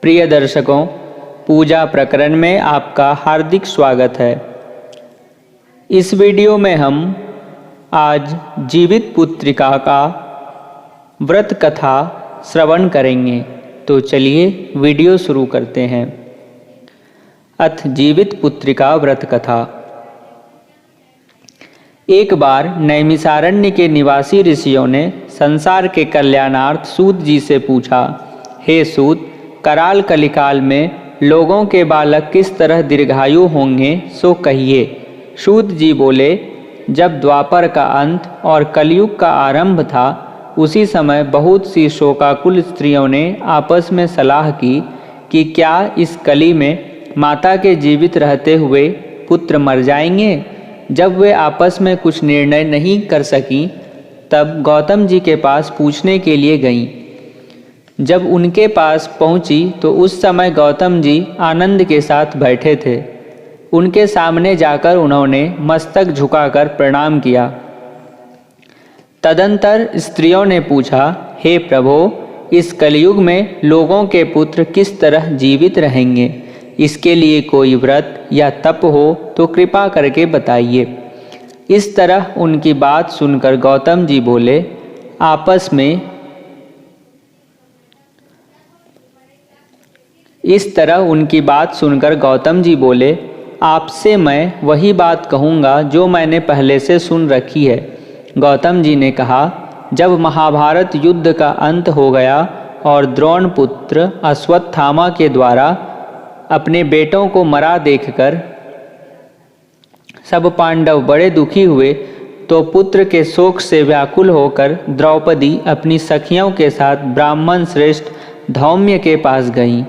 प्रिय दर्शकों, पूजा प्रकरण में आपका हार्दिक स्वागत है। इस वीडियो में हम आज जीवित पुत्रिका का व्रत कथा श्रवण करेंगे। तो चलिए वीडियो शुरू करते हैं। अथ जीवित पुत्रिका व्रत कथा। एक बार नैमिषारण्य के निवासी ऋषियों ने संसार के कल्याणार्थ सूत जी से पूछा, हे सूत, कराल कलिकाल में लोगों के बालक किस तरह दीर्घायु होंगे सो कहिए। सूत जी बोले, जब द्वापर का अंत और कलयुग का आरंभ था, उसी समय बहुत सी शोकाकुल स्त्रियों ने आपस में सलाह की कि क्या इस कली में माता के जीवित रहते हुए पुत्र मर जाएंगे। जब वे आपस में कुछ निर्णय नहीं कर सकीं, तब गौतम जी के पास पूछने के लिए गईं। जब उनके पास पहुंची तो उस समय गौतम जी आनंद के साथ बैठे थे। उनके सामने जाकर उन्होंने मस्तक झुकाकर प्रणाम किया। तदंतर स्त्रियों ने पूछा, हे प्रभो, इस कलयुग में लोगों के पुत्र किस तरह जीवित रहेंगे? इसके लिए कोई व्रत या तप हो तो कृपा करके बताइए। इस तरह उनकी बात सुनकर गौतम जी बोले, आपसे मैं वही बात कहूँगा जो मैंने पहले से सुन रखी है। गौतम जी ने कहा, जब महाभारत युद्ध का अंत हो गया और द्रोण पुत्र अश्वत्थामा के द्वारा अपने बेटों को मरा देखकर सब पांडव बड़े दुखी हुए, तो पुत्र के शोक से व्याकुल होकर द्रौपदी अपनी सखियों के साथ ब्राह्मण श्रेष्ठ धौम्य के पास गईं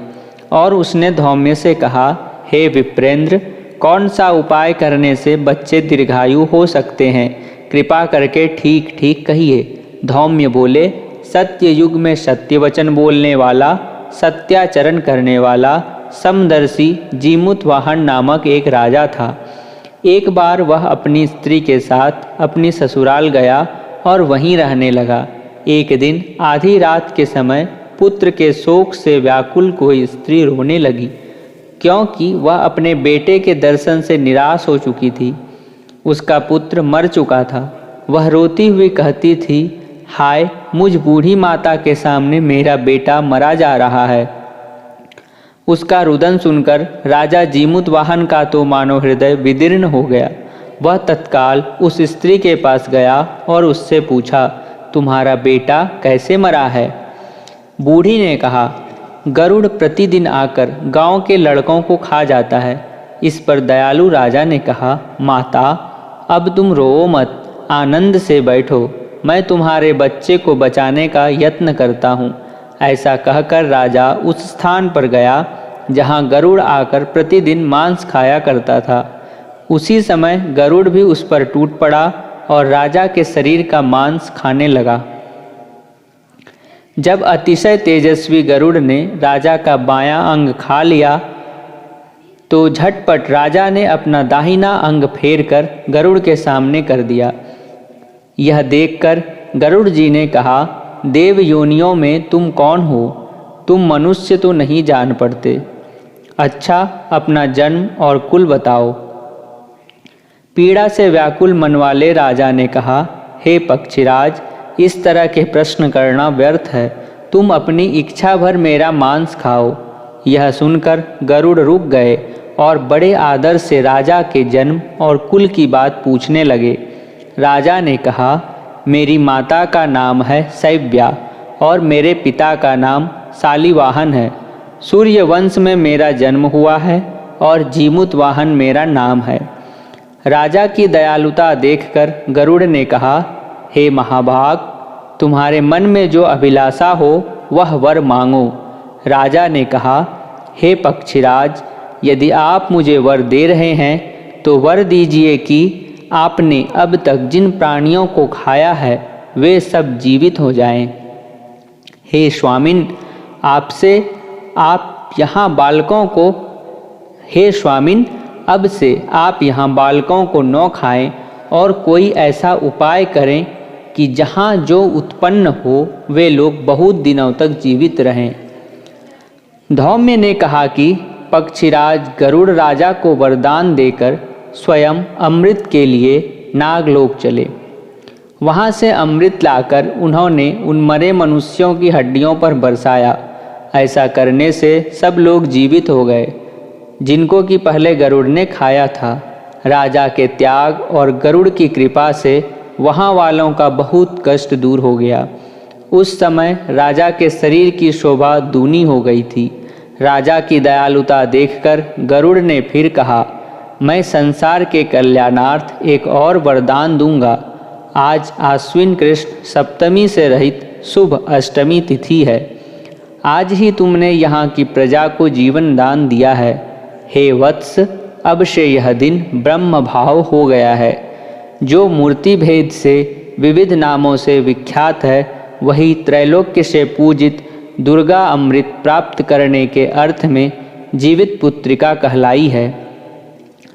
और उसने धौम्य से कहा, हे विप्रेंद्र, कौन सा उपाय करने से बच्चे दीर्घायु हो सकते हैं? कृपा करके ठीक ठीक कहिए। धौम्य बोले, सत्य युग में सत्य वचन बोलने वाला, सत्याचरण करने वाला समदर्शी जीमूतवाहन नामक एक राजा था। एक बार वह अपनी स्त्री के साथ अपनी ससुराल गया और वहीं रहने लगा। एक दिन आधी रात के समय पुत्र के शोक से व्याकुल कोई स्त्री रोने लगी, क्योंकि वह अपने बेटे के दर्शन से निराश हो चुकी थी। उसका पुत्र मर चुका था। वह रोती हुई कहती थी, हाय, मुझ बूढ़ी माता के सामने मेरा बेटा मरा जा रहा है। उसका रुदन सुनकर राजा जीमूतवाहन का तो मानो हृदय विदीर्ण हो गया। वह तत्काल उस स्त्री के पास गया और उससे पूछा, तुम्हारा बेटा कैसे मरा है? बूढ़ी ने कहा, गरुड़ प्रतिदिन आकर गांव के लड़कों को खा जाता है। इस पर दयालु राजा ने कहा, माता, अब तुम रोओ मत, आनंद से बैठो, मैं तुम्हारे बच्चे को बचाने का यत्न करता हूँ। ऐसा कहकर राजा उस स्थान पर गया जहाँ गरुड़ आकर प्रतिदिन मांस खाया करता था। उसी समय गरुड़ भी उस पर टूट पड़ा और राजा के शरीर का मांस खाने लगा। जब अतिशय तेजस्वी गरुड़ ने राजा का बायां अंग खा लिया, तो झटपट राजा ने अपना दाहिना अंग फेर कर गरुड़ के सामने कर दिया। यह देखकर गरुड़ जी ने कहा, देव योनियों में तुम कौन हो? तुम मनुष्य तो नहीं जान पड़ते। अच्छा, अपना जन्म और कुल बताओ। पीड़ा से व्याकुल मन वाले राजा ने कहा, हे पक्षीराज, इस तरह के प्रश्न करना व्यर्थ है। तुम अपनी इच्छा भर मेरा मांस खाओ। यह सुनकर गरुड़ रुक गए और बड़े आदर से राजा के जन्म और कुल की बात पूछने लगे। राजा ने कहा, मेरी माता का नाम है शैव्या और मेरे पिता का नाम शालिवाहन है। सूर्य वंश में मेरा जन्म हुआ है और जीमूतवाहन मेरा नाम है। राजा की दयालुता देखकर गरुड़ ने कहा, हे महाभाग, तुम्हारे मन में जो अभिलाषा हो वह वर मांगो। राजा ने कहा, हे पक्षीराज, यदि आप मुझे वर दे रहे हैं तो वर दीजिए कि आपने अब तक जिन प्राणियों को खाया है वे सब जीवित हो जाएं। हे स्वामिन, अब से आप यहाँ बालकों को न खाएं और कोई ऐसा उपाय करें कि जहाँ जो उत्पन्न हो वे लोग बहुत दिनों तक जीवित रहें। धौम्य ने कहा कि पक्षीराज गरुड़ राजा को वरदान देकर स्वयं अमृत के लिए नागलोक चले। वहाँ से अमृत लाकर उन्होंने उन मरे मनुष्यों की हड्डियों पर बरसाया। ऐसा करने से सब लोग जीवित हो गए जिनको कि पहले गरुड़ ने खाया था। राजा के त्याग और गरुड़ की कृपा से वहाँ वालों का बहुत कष्ट दूर हो गया। उस समय राजा के शरीर की शोभा दूनी हो गई थी। राजा की दयालुता देखकर गरुड़ ने फिर कहा, मैं संसार के कल्याणार्थ एक और वरदान दूंगा। आज आश्विन कृष्ण सप्तमी से रहित शुभ अष्टमी तिथि है। आज ही तुमने यहाँ की प्रजा को जीवन दान दिया है। हे वत्स, अब से यह दिन ब्रह्म भाव हो गया है। जो मूर्ति भेद से विविध नामों से विख्यात है, वही त्रैलोक्य से पूजित दुर्गा अमृत प्राप्त करने के अर्थ में जीवित पुत्रिका कहलाई है।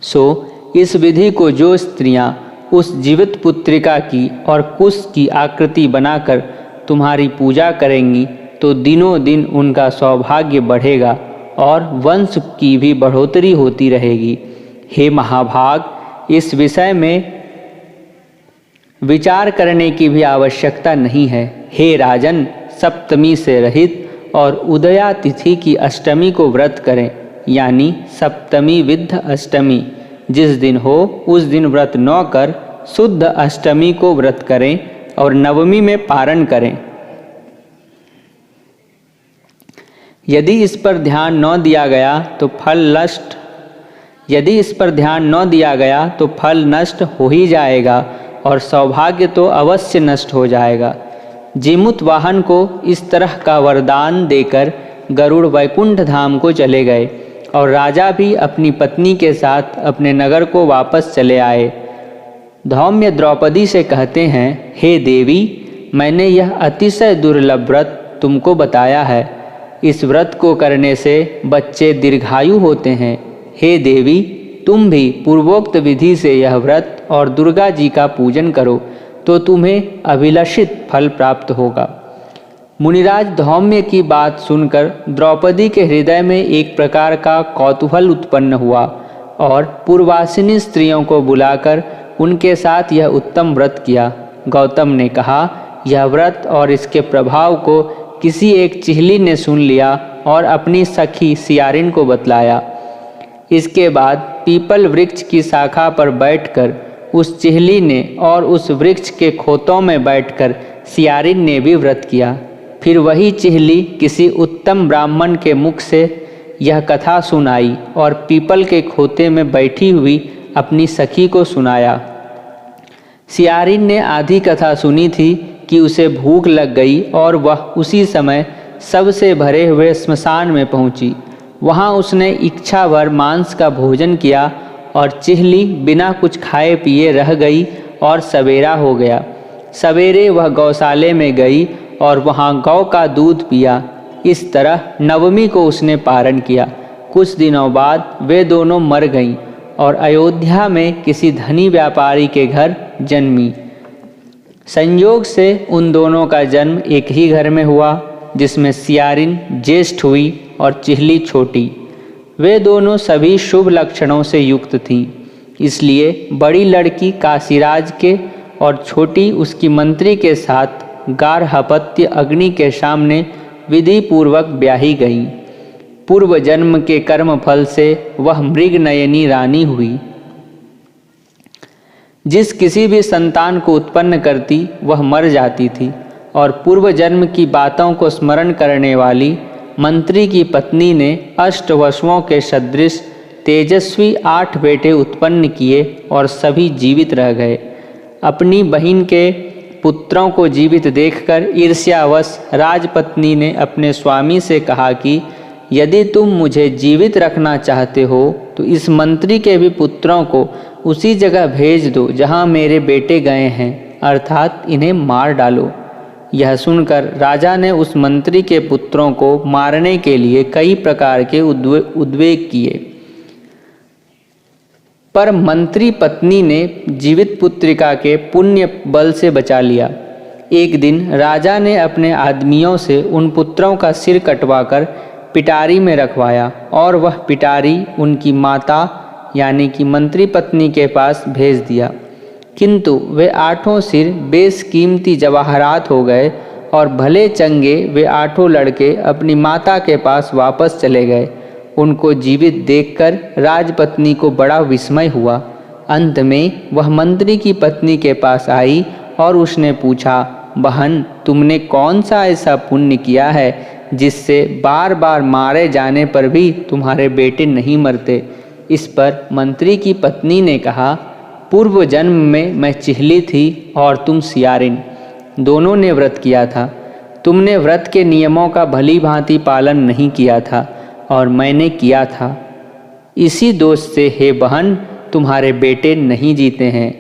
सो इस विधि को जो स्त्रियां उस जीवित पुत्रिका की और कुश की आकृति बनाकर तुम्हारी पूजा करेंगी तो दिनों दिन उनका सौभाग्य बढ़ेगा और वंश की भी बढ़ोतरी होती रहेगी। हे महाभाग, इस विषय में विचार करने की भी आवश्यकता नहीं है। हे राजन, सप्तमी से रहित और उदया तिथि की अष्टमी को व्रत करें, यानी सप्तमी विद्ध अष्टमी जिस दिन हो उस दिन व्रत न कर शुद्ध अष्टमी को व्रत करें और नवमी में पारण करें। यदि इस पर ध्यान न दिया गया तो फल नष्ट हो ही जाएगा और सौभाग्य तो अवश्य नष्ट हो जाएगा। जीमूत वाहन को इस तरह का वरदान देकर गरुड़ वैकुंठ धाम को चले गए और राजा भी अपनी पत्नी के साथ अपने नगर को वापस चले आए। धौम्य द्रौपदी से कहते हैं, हे देवी, मैंने यह अतिशय दुर्लभ व्रत तुमको बताया है। इस व्रत को करने से बच्चे दीर्घायु होते हैं। हे देवी, तुम भी पूर्वोक्त विधि से यह व्रत और दुर्गा जी का पूजन करो तो तुम्हें अभिलषित फल प्राप्त होगा। मुनिराज धौम्य की बात सुनकर द्रौपदी के हृदय में एक प्रकार का कौतूहल उत्पन्न हुआ और पूर्वासिनी स्त्रियों को बुलाकर उनके साथ यह उत्तम व्रत किया। गौतम ने कहा, यह व्रत और इसके प्रभाव को किसी एक चिहली ने सुन लिया और अपनी सखी सियारिन को बतलाया। इसके बाद पीपल वृक्ष की शाखा पर बैठकर उस चिहली ने और उस वृक्ष के खोतों में बैठकर सियारिन ने भी व्रत किया। फिर वही चिहली किसी उत्तम ब्राह्मण के मुख से यह कथा सुनाई और पीपल के खोते में बैठी हुई अपनी सखी को सुनाया। सियारिन ने आधी कथा सुनी थी कि उसे भूख लग गई और वह उसी समय सबसे भरे हुए स्मशान में पहुंची। वहां उसने इच्छा भर मांस का भोजन किया और चिहली बिना कुछ खाए पिए रह गई और सवेरा हो गया। सवेरे वह गौशाले में गई और वहां गौ का दूध पिया। इस तरह नवमी को उसने पारण किया। कुछ दिनों बाद वे दोनों मर गईं और अयोध्या में किसी धनी व्यापारी के घर जन्मी। संयोग से उन दोनों का जन्म एक ही घर में हुआ, जिसमें सियारिन ज्येष्ठ हुई और चिहली छोटी। वे दोनों सभी शुभ लक्षणों से युक्त थीं, इसलिए बड़ी लड़की काशीराज के और छोटी उसकी मंत्री के साथ गार्हपत्य अग्नि के सामने विधि पूर्वक ब्याही गई। पूर्व जन्म के कर्म फल से वह मृगनयनी रानी हुई। जिस किसी भी संतान को उत्पन्न करती वह मर जाती थी और पूर्व जन्म की बातों को स्मरण करने वाली मंत्री की पत्नी ने अष्टवसुओं के सदृश तेजस्वी 8 बेटे उत्पन्न किए और सभी जीवित रह गए। अपनी बहन के पुत्रों को जीवित देखकर ईर्ष्यावश राजपत्नी ने अपने स्वामी से कहा कि यदि तुम मुझे जीवित रखना चाहते हो तो इस मंत्री के भी पुत्रों को उसी जगह भेज दो जहां मेरे बेटे गए हैं, अर्थात इन्हें मार डालो। यह सुनकर राजा ने उस मंत्री के पुत्रों को मारने के लिए कई प्रकार के उद्वेग किए, पर मंत्री पत्नी ने जीवित पुत्रिका के पुण्य बल से बचा लिया। एक दिन राजा ने अपने आदमियों से उन पुत्रों का सिर कटवाकर पिटारी में रखवाया और वह पिटारी उनकी माता यानी कि मंत्री पत्नी के पास भेज दिया। किंतु वे 8 सिर बेशकीमती जवाहरात हो गए और भले चंगे वे 8 लड़के अपनी माता के पास वापस चले गए। उनको जीवित देखकर राजपत्नी को बड़ा विस्मय हुआ। अंत में वह मंत्री की पत्नी के पास आई और उसने पूछा, बहन, तुमने कौन सा ऐसा पुण्य किया है जिससे बार बार मारे जाने पर भी तुम्हारे बेटे नहीं मरते? इस पर मंत्री की पत्नी ने कहा, पूर्व जन्म में मैं चिहली थी और तुम सियारिन, दोनों ने व्रत किया था। तुमने व्रत के नियमों का भली भांति पालन नहीं किया था और मैंने किया था। इसी दोष से हे बहन, तुम्हारे बेटे नहीं जीते हैं।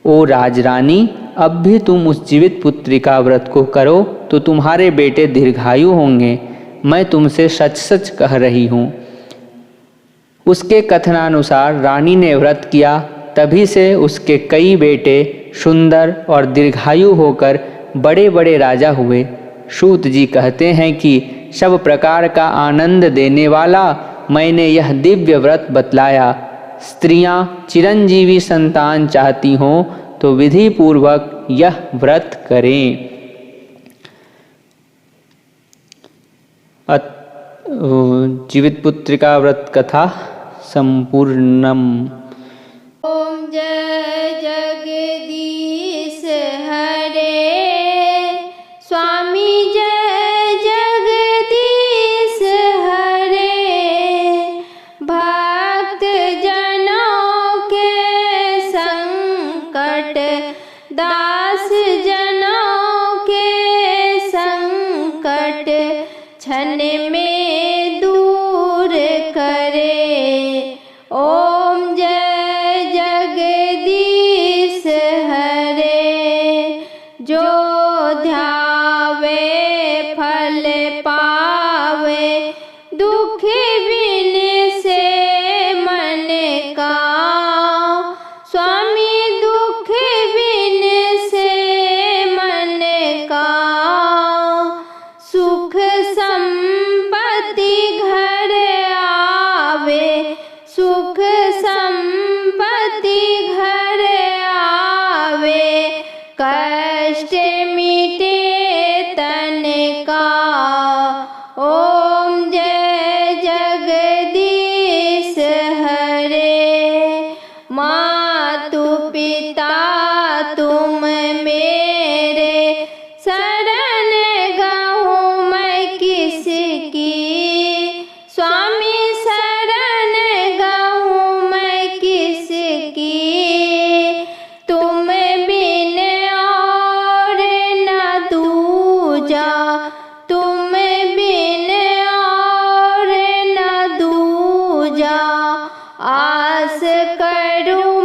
ओ राजरानी, अब भी तुम उस जीवित पुत्री का व्रत को करो तो तुम्हारे बेटे दीर्घायु होंगे। मैं तुमसे सच सच कह रही हूँ। उसके कथनानुसार रानी ने व्रत किया, तभी से उसके कई बेटे सुंदर और दीर्घायु होकर बड़े बड़े राजा हुए। सूत जी कहते हैं कि सब प्रकार का आनंद देने वाला मैंने यह दिव्य व्रत बतलाया। स्त्रियां चिरंजीवी संतान चाहती हों तो विधि पूर्वक यह व्रत करें। जीवित पुत्रिका व्रत कथा संपूर्णम। ओम जय जगदीश हरे, स्वामी जय जगदीश हरे। भक्त जनों के संकट, दास जनों के संकट क्षण में दूर करे। ओम जय जगदीश हरे। जो ध्यावे फल पावे, दुख बिन से मन का। स्वामी दुख बिन से मन का, सुख संपत्ति घर आवे, सुख संपत्ति घर आवे। कष्ट मिटे तन का। ओम जय जगदीश हरे। मातु पिता तुम मेरे, शरण गहूँ मैं किसकी। स्वामी शरण गहूँ मैं किसकी। तुम बिन और न दूजा, तुम बिन और न दूजा। आस करूँ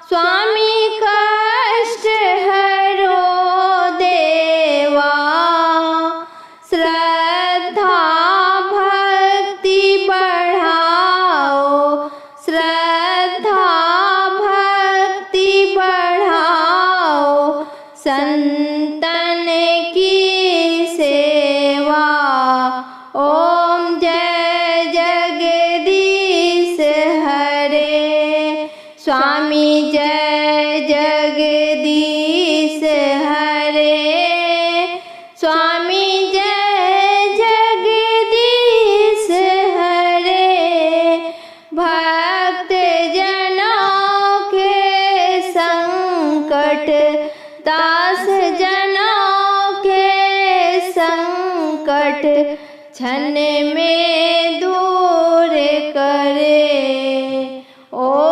स्वामी कष्ट हरो देवा, श्रद्धा भक्ति बढ़ाओ, श्रद्धा भक्ति बढ़ाओ, संतन की सेवा। ओम जय जगदीश हरे, स्वामी जय जगदीश हरे, स्वामी जय जगदीश हरे। भक्त जनों के संकट, दास जनों के संकट, क्षण में दूर करे। ओ